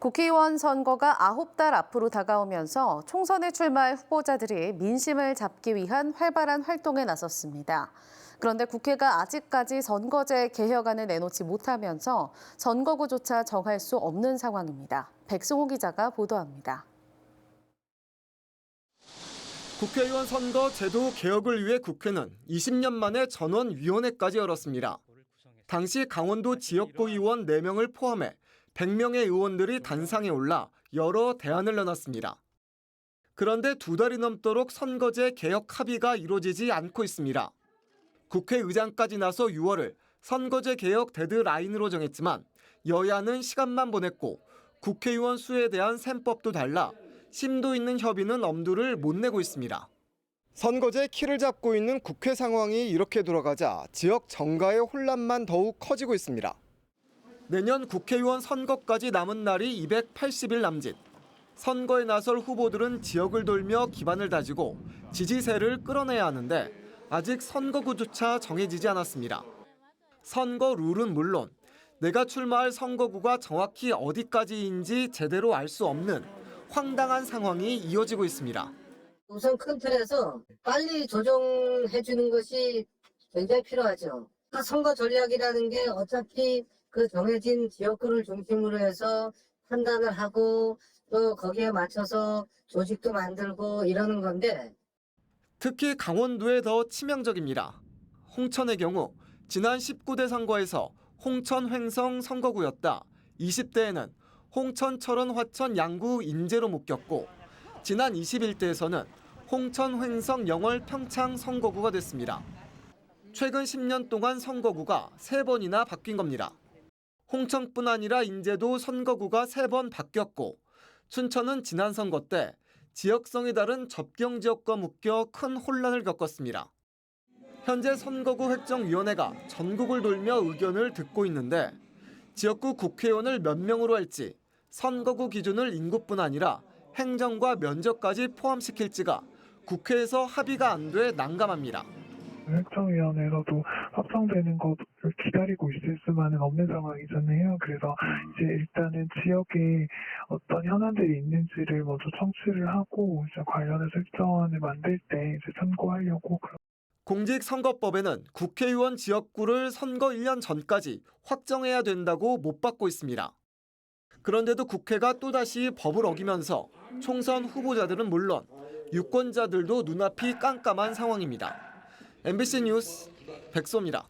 국회의원 선거가 9달 앞으로 다가오면서 총선에 출마할 후보자들이 민심을 잡기 위한 활발한 활동에 나섰습니다. 그런데 국회가 아직까지 선거제 개혁안을 내놓지 못하면서 선거구조차 정할 수 없는 상황입니다. 백승호 기자가 보도합니다. 국회의원 선거 제도 개혁을 위해 국회는 20년 만에 전원위원회까지 열었습니다. 당시 강원도 지역구 의원 4명을 포함해 100명의 의원들이 단상에 올라 여러 대안을 내놨습니다. 그런데 2달이 넘도록 선거제 개혁 합의가 이루어지지 않고 있습니다. 국회의장까지 나서 6월을 선거제 개혁 데드라인으로 정했지만 여야는 시간만 보냈고 국회의원 수에 대한 셈법도 달라 심도 있는 협의는 엄두를 못 내고 있습니다. 선거제 키를 잡고 있는 국회 상황이 이렇게 돌아가자 지역 정가의 혼란만 더욱 커지고 있습니다. 내년 국회의원 선거까지 남은 날이 280일 남짓. 선거에 나설 후보들은 지역을 돌며 기반을 다지고 지지세를 끌어내야 하는데 아직 선거구조차 정해지지 않았습니다. 선거 룰은 물론 내가 출마할 선거구가 정확히 어디까지인지 제대로 알 수 없는 황당한 상황이 이어지고 있습니다. 우선 큰 틀에서 빨리 조정해 주는 것이 굉장히 필요하죠. 선거 전략이라는 게 어차피 그 정해진 지역구를 중심으로 해서 판단을 하고 또 거기에 맞춰서 조직도 만들고 이러는 건데 특히 강원도에 더 치명적입니다. 홍천의 경우 지난 19대 선거에서 홍천 횡성 선거구였다 20대에는 홍천 철원 화천 양구 인제로 묶였고 지난 21대에서는 홍천 횡성 영월 평창 선거구가 됐습니다. 최근 10년 동안 선거구가 3번이나 바뀐 겁니다. 홍천뿐 아니라 인제도 선거구가 3번 바뀌었고 춘천은 지난 선거 때 지역성이 다른 접경 지역과 묶여 큰 혼란을 겪었습니다. 현재 선거구 획정위원회가 전국을 돌며 의견을 듣고 있는데 지역구 국회의원을 몇 명으로 할지 선거구 기준을 인구뿐 아니라 행정과 면적까지 포함시킬지가 국회에서 합의가 안 돼 난감합니다. 획정위원회에서도 확정되는 것을 기다리고 있을 수만은 없는 상황이잖아요. 그래서 이제 일단은 지역에 어떤 현안들이 있는지를 먼저 청취를 하고 이제 관련해서 획정안을 만들 때 이제 참고하려고. 공직선거법에는 국회의원 지역구를 선거 1년 전까지 확정해야 된다고 못 받고 있습니다. 그런데도 국회가 또다시 법을 어기면서 총선 후보자들은 물론 유권자들도 눈앞이 깜깜한 상황입니다. MBC 뉴스 백소입니다.